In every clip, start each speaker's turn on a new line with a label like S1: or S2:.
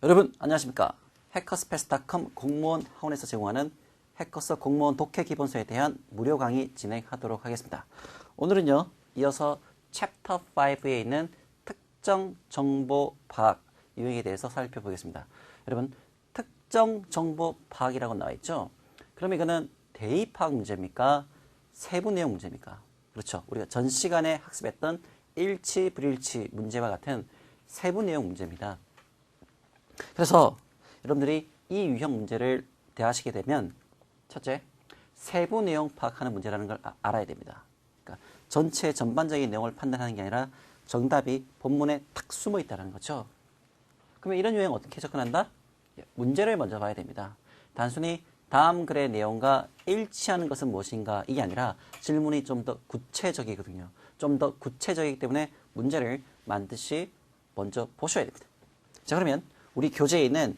S1: 여러분 안녕하십니까. 해커스패스.com 공무원 학원에서 제공하는 해커스 공무원 독해 기본서에 대한 무료 강의 진행하도록 하겠습니다. 오늘은요, 이어서 챕터 5에 있는 특정 정보 파악 유형에 대해서 살펴보겠습니다. 여러분, 특정 정보 파악이라고 나와 있죠? 그럼 이거는 대의 파악 문제입니까? 세부 내용 문제입니까? 그렇죠. 우리가 전 시간에 학습했던 일치, 불일치 문제와 같은 세부 내용 문제입니다. 그래서 여러분들이 이 유형 문제를 대하시게 되면 첫째, 세부 내용 파악하는 문제라는 걸 알아야 됩니다. 그러니까 전체 전반적인 내용을 판단하는 게 아니라 정답이 본문에 탁 숨어 있다는 거죠. 그러면 이런 유형 어떻게 접근한다? 문제를 먼저 봐야 됩니다. 단순히 다음 글의 내용과 일치하는 것은 무엇인가 이게 아니라 질문이 좀 더 구체적이거든요. 좀 더 구체적이기 때문에 문제를 반드시 먼저 보셔야 됩니다. 자, 그러면 우리 교재에 있는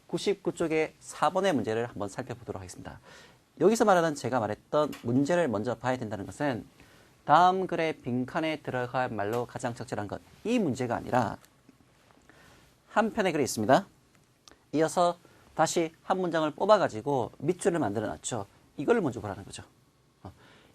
S1: 99쪽의 4번의 문제를 한번 살펴보도록 하겠습니다. 여기서 말하는 제가 말했던 문제를 먼저 봐야 된다는 것은 다음 글의 빈칸에 들어갈 말로 가장 적절한 것, 이 문제가 아니라 한 편의 글이 있습니다. 이어서 다시 한 문장을 뽑아가지고 밑줄을 만들어 놨죠. 이걸 먼저 보라는 거죠.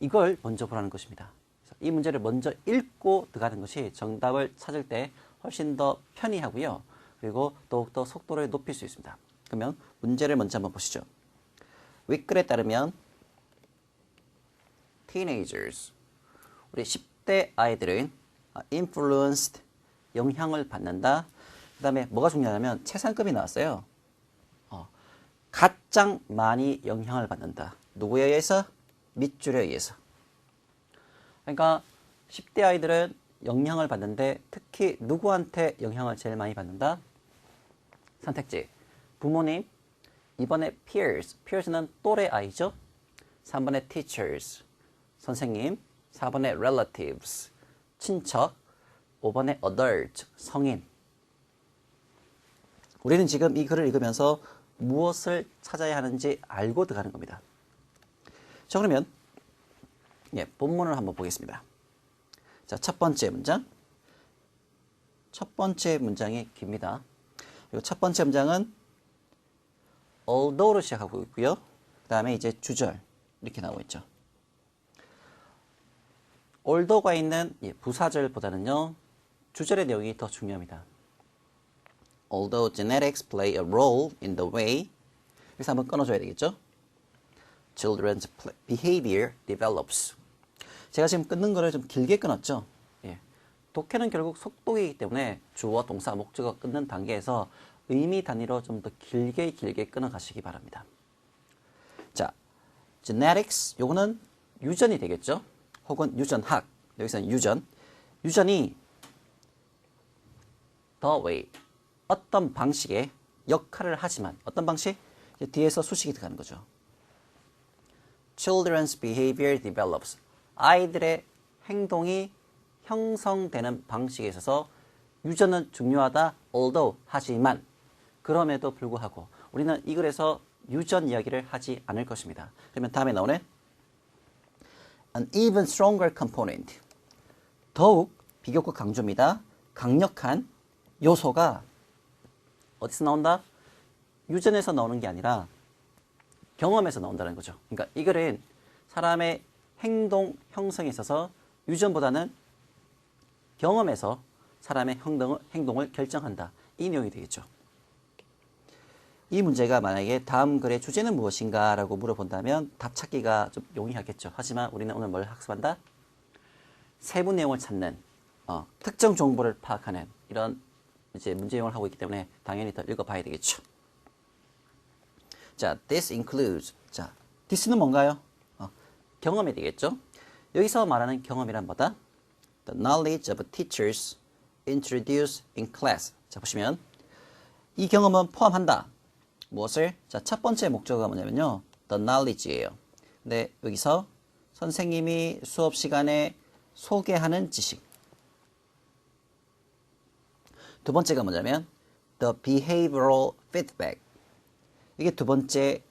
S1: 이걸 먼저 보라는 것입니다. 이 문제를 먼저 읽고 들어가는 것이 정답을 찾을 때 훨씬 더 편리하고요. 그리고 더욱더 속도를 높일 수 있습니다. 그러면 문제를 먼저 한번 보시죠. 윗글에 따르면 teenagers, 우리 10대 아이들은 influenced, 영향을 받는다. 그 다음에 뭐가 중요하냐면 최상급이 나왔어요. 가장 많이 영향을 받는다. 누구에 의해서? 밑줄에 의해서. 그러니까 10대 아이들은 영향을 받는데 특히 누구한테 영향을 제일 많이 받는다? 선택지 부모님, 2번에 peers는 또래 아이죠. 3번에 teachers, 선생님, 4번에 relatives, 친척, 5번에 adult, 성인. 우리는 지금 이 글을 읽으면서 무엇을 찾아야 하는지 알고 들어가는 겁니다. 자, 그러면 본문을 한번 보겠습니다. 자, 첫 번째 문장. 첫 번째 문장이 깁니다. 그리고 첫 번째 문장은 although로 시작하고 있고요. 그 다음에 이제 주절 이렇게 나오고 있죠. although가 있는 부사절보다는요, 주절의 내용이 더 중요합니다. Although genetics play a role in the way, 그래서 한번 끊어줘야 되겠죠. Children's behavior develops. 제가 지금 끊는 거를 좀 길게 끊었죠. 독해는 결국 속독이기 때문에 주어, 동사, 목적어 끊는 단계에서 의미 단위로 좀 더 길게 끊어 가시기 바랍니다. 자, genetics, 요거는 유전이 되겠죠. 혹은 유전학, 여기서는 유전이 the way, 어떤 방식의 역할을 하지만, 어떤 방식? 뒤에서 수식이 들어가는 거죠. Children's behavior develops. 아이들의 행동이 형성되는 방식에 있어서 유전은 중요하다. although, 하지만, 그럼에도 불구하고 우리는 이 글에서 유전 이야기를 하지 않을 것입니다. 그러면 다음에 나오네. An even stronger component. 더욱 비교급 강조입니다. 강력한 요소가 어디서 나온다? 유전에서 나오는 게 아니라 경험에서 나온다는 거죠. 그러니까 이 글은 사람의 행동 형성에 있어서 유전보다는 경험에서 사람의 행동을 결정한다. 이 내용이 되겠죠. 이 문제가 만약에 다음 글의 주제는 무엇인가 라고 물어본다면 답 찾기가 좀 용이하겠죠. 하지만 우리는 오늘 뭘 학습한다? 세부 내용을 찾는, 특정 정보를 파악하는 이런 이제 문제 유형을 하고 있기 때문에 당연히 더 읽어봐야 되겠죠. 자, this includes. 자, this는 뭔가요? 경험이 되겠죠. 여기서 말하는 경험이란 뭐다? The knowledge of teachers introduced in class. 자, 보시면 이 경험은 포함한다. 무엇을? 자, 첫 번째 목적어가 뭐냐면요, the knowledge예요. 근데 여기서 선생님이 수업 시간에 소개하는 지식. 두 번째가 뭐냐면 the behavioral feedback. 이게 두 번째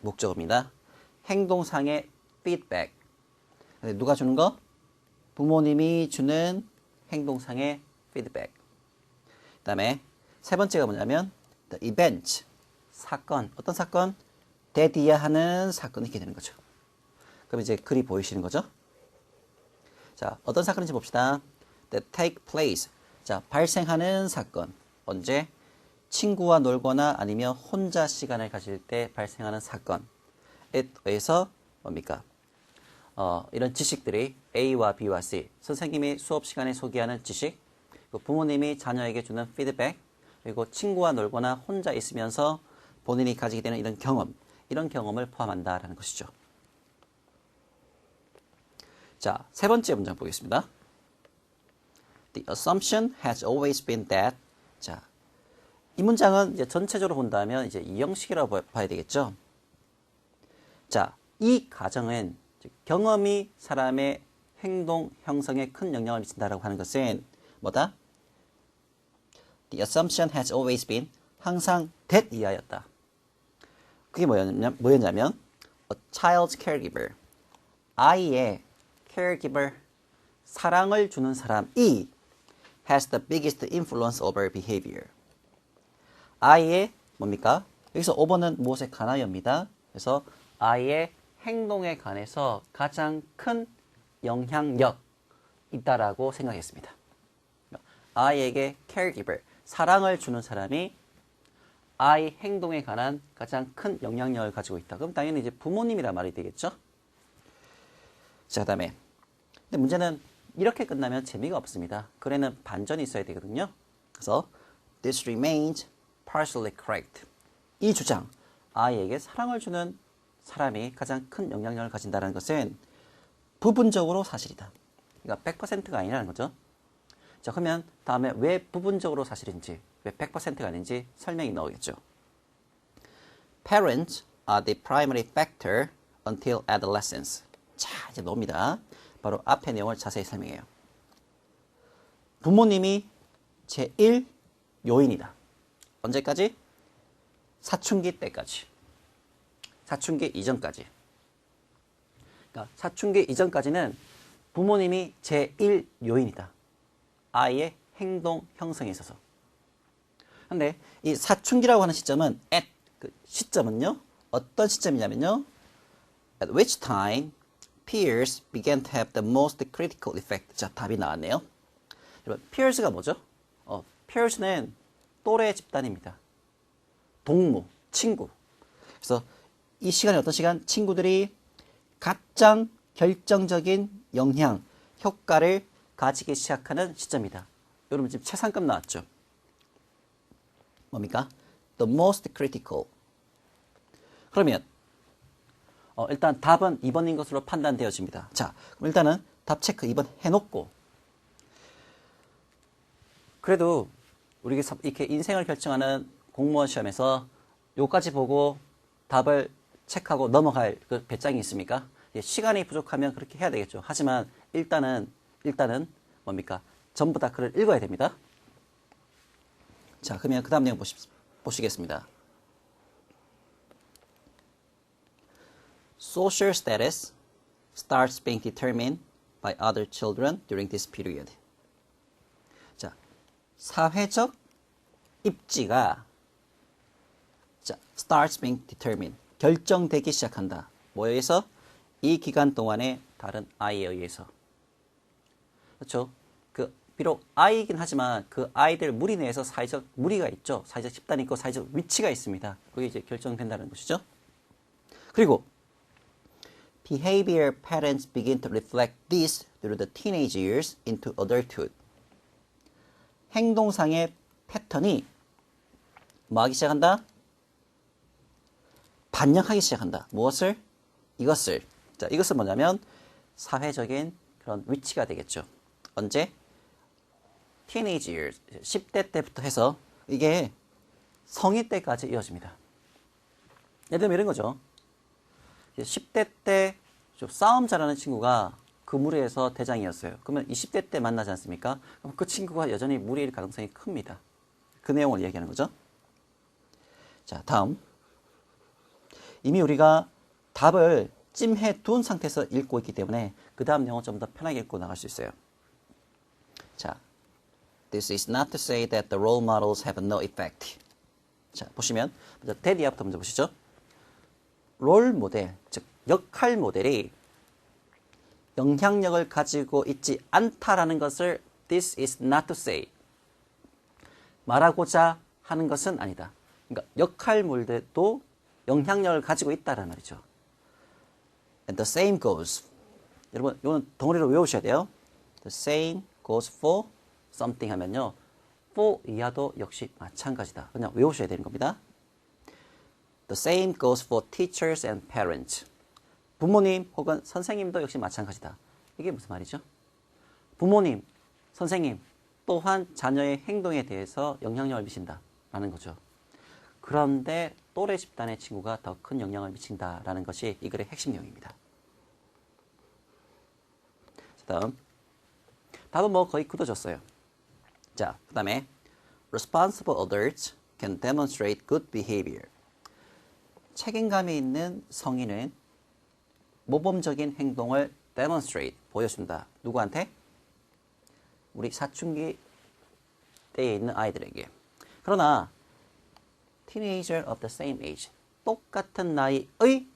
S1: 목적어입니다. 행동상의 feedback. 누가 주는 거? 부모님이 주는 행동상의 feedback. 그 다음에 세 번째가 뭐냐면 the event, 사건, 어떤 사건? that이야 하는 사건이 있게 되는 거죠. 그럼 이제 글이 보이시는 거죠? 자, 어떤 사건인지 봅시다. that take place. 자, 발생하는 사건. 언제? 친구와 놀거나 아니면 혼자 시간을 가질 때 발생하는 사건. 에 의해서 뭡니까? 이런 지식들이 A와 B와 C, 선생님이 수업 시간에 소개하는 지식, 그리고 부모님이 자녀에게 주는 피드백, 그리고 친구와 놀거나 혼자 있으면서 본인이 가지게 되는 이런 경험, 이런 경험을 포함한다라는 것이죠. 자, 세 번째 문장 보겠습니다. The assumption has always been that. 자, 이 문장은 이제 전체적으로 본다면 이제 이 형식이라고 봐야 되겠죠. 자, 이 가정은 경험이 사람의 행동 형성에 큰 영향을 미친다라고 하는 것은 뭐다? The assumption has always been 항상 that 이하였다. 그게 뭐였냐면 a child's caregiver, 아이의 caregiver, 사랑을 주는 사람이 has the biggest influence over behavior. 아이의 뭡니까? 여기서 5번은 무엇에 관하여입니다. 그래서 아이의 행동에 관해서 가장 큰 영향력 있다라고 생각했습니다. 아이에게 caregiver, 사랑을 주는 사람이 아이 행동에 관한 가장 큰 영향력을 가지고 있다. 그럼 당연히 이제 부모님이란 말이 되겠죠? 자, 그 다음에. 근데 문제는 이렇게 끝나면 재미가 없습니다. 글에는 반전이 있어야 되거든요. 그래서 this remains partially correct. 이 주장, 아이에게 사랑을 주는 사람이 가장 큰 영향력을 가진다는 것은 부분적으로 사실이다. 그러니까 100%가 아니라는 거죠. 자, 그러면 다음에 왜 부분적으로 사실인지, 왜 100%가 아닌지 설명이 나오겠죠. Parents are the primary factor until adolescence. 자, 이제 나옵니다. 바로 앞의 내용을 자세히 설명해요. 부모님이 제1 요인이다. 언제까지? 사춘기 때까지. 사춘기 이전까지. 그러니까 사춘기 이전까지는 부모님이 제1 요인이다. 아이의 행동 형성에 있어서. 근데 이 사춘기라고 하는 시점은 at 그 시점은요. 어떤 시점이냐면요. At which time peers began to have the most critical effect. 자, 답이 나왔네요. 여러분, peers가 뭐죠? peers는 또래 집단입니다. 동무, 친구. 그래서 이 시간이 어떤 시간? 친구들이 가장 결정적인 영향, 효과를 가지기 시작하는 시점이다. 여러분 지금 최상급 나왔죠? 뭡니까? The most critical. 그러면 일단 답은 2번인 것으로 판단되어집니다. 자, 그럼 일단은 답 체크 2번 해놓고 그래도 우리 이렇게 인생을 결정하는 공무원 시험에서 요까지 보고 답을 체크하고 넘어갈 그 배짱이 있습니까? 시간이 부족하면 그렇게 해야 되겠죠. 하지만 일단은 뭡니까? 전부 다 글을 읽어야 됩니다. 자, 그러면 그 다음 내용 보시겠습니다. Social status starts being determined by other children during this period. 자, 사회적 입지가 starts being determined. 결정되기 시작한다. 뭐에 의해서? 이 기간 동안에 다른 아이에 의해서. 그렇죠? 비록 아이이긴 하지만 그 아이들 무리 내에서 사회적 무리가 있죠. 사회적 집단이 있고 사회적 위치가 있습니다. 그게 이제 결정된다는 것이죠. 그리고 behavior patterns begin to reflect this through the teenage years into adulthood. 행동상의 패턴이 뭐 하기 시작한다? 반영하기 시작한다. 무엇을? 이것을. 자, 이것은 뭐냐면 사회적인 그런 위치가 되겠죠. 언제? teenage years, 10대 때부터 해서 이게 성인 때까지 이어집니다. 예를 들면 이런 거죠. 10대 때 좀 싸움 잘하는 친구가 그 무리에서 대장이었어요. 그러면 20대 때 만나지 않습니까? 그럼 그 친구가 여전히 무리일 가능성이 큽니다. 그 내용을 이야기하는 거죠. 자, 다음. 이미 우리가 답을 찜해 둔 상태에서 읽고 있기 때문에 그 다음 내용은 좀 더 편하게 읽고 나갈 수 있어요. 자, this is not to say that the role models have no effect. 자, 보시면 먼저 데디아부터 먼저 보시죠. 롤 모델, 즉 역할 모델이 영향력을 가지고 있지 않다라는 것을 this is not to say. 말하고자 하는 것은 아니다. 그러니까 역할 모델도 영향력을 가지고 있다라는 말이죠. And the same goes. 여러분, 이거는 덩어리로 외우셔야 돼요. The same goes for something 하면요. for 이하도 역시 마찬가지다. 그냥 외우셔야 되는 겁니다. The same goes for teachers and parents. 부모님 혹은 선생님도 역시 마찬가지다. 이게 무슨 말이죠? 부모님, 선생님 또한 자녀의 행동에 대해서 영향력을 미친다라는 거죠. 그런데 또래 집단의 친구가 더 큰 영향을 미친다라는 것이 이 글의 핵심 내용입니다. 다음 답은 뭐 거의 굳어졌어요. 자, 그 다음에 responsible adults can demonstrate good behavior. 책임감이 있는 성인은 모범적인 행동을 demonstrate, 보여준다. 누구한테? 우리 사춘기 때에 있는 아이들에게. 그러나 teenager of the same age, 똑같은 나이의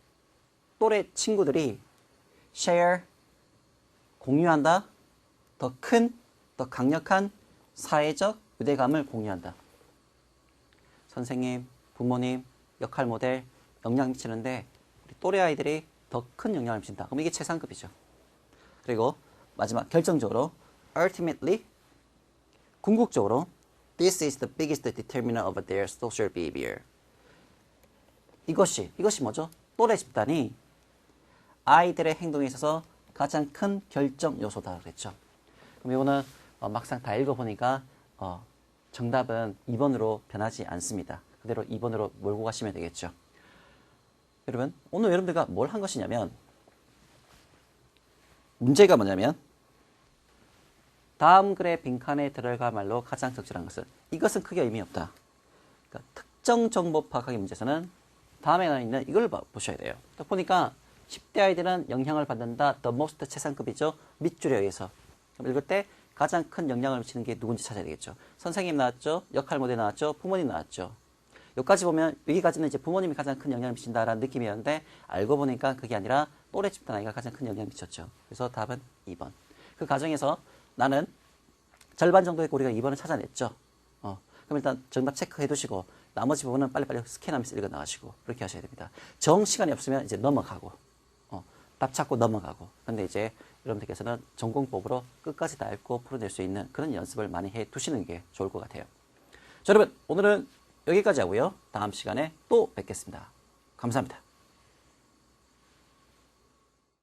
S1: 또래 친구들이 share, 공유한다. 더 큰, 더 강력한 사회적 유대감을 공유한다. 선생님, 부모님, 역할 모델, 영향 미치는데 우리 또래 아이들이 더 큰 영향을 미친다. 그럼 이게 최상급이죠. 그리고 마지막 결정적으로 ultimately, 궁극적으로 this is the biggest determinant of their social behavior. 이것이 뭐죠? 또래 집단이 아이들의 행동에 있어서 가장 큰 결정 요소다 그랬죠. 그럼 이거는 막상 다 읽어보니까 정답은 2번으로 변하지 않습니다. 그대로 2번으로 몰고 가시면 되겠죠. 여러분, 오늘 여러분들과 뭘 한 것이냐면 문제가 뭐냐면 다음 글의 빈칸에 들어갈 말로 가장 적절한 것은 이것은 크게 의미 없다. 그러니까 특정 정보 파악하기 문제에서는 다음에 나와 있는 이걸 보셔야 돼요. 딱 보니까 10대 아이들은 영향을 받는다. The most 최상급이죠. 밑줄에 의해서. 그럼 읽을 때 가장 큰 영향을 미치는 게 누군지 찾아야 되겠죠. 선생님 나왔죠. 역할 모델 나왔죠. 부모님 나왔죠. 여기까지 보면 여기까지는 이제 부모님이 가장 큰 영향을 미친다라는 느낌이었는데 알고 보니까 그게 아니라 또래 집단 아이가 가장 큰 영향을 미쳤죠. 그래서 답은 2번. 그 과정에서 나는 절반 정도 했고 우리가 2번을 찾아냈죠. 그럼 일단 정답 체크해 두시고 나머지 부분은 빨리빨리 스캔하면서 읽어 나가시고 그렇게 하셔야 됩니다. 정 시간이 없으면 이제 넘어가고 답 찾고 넘어가고. 근데 이제 여러분들께서는 전공법으로 끝까지 다 읽고 풀어낼 수 있는 그런 연습을 많이 해 두시는 게 좋을 것 같아요. 자, 여러분 오늘은 여기까지 하고요. 다음 시간에 또 뵙겠습니다. 감사합니다.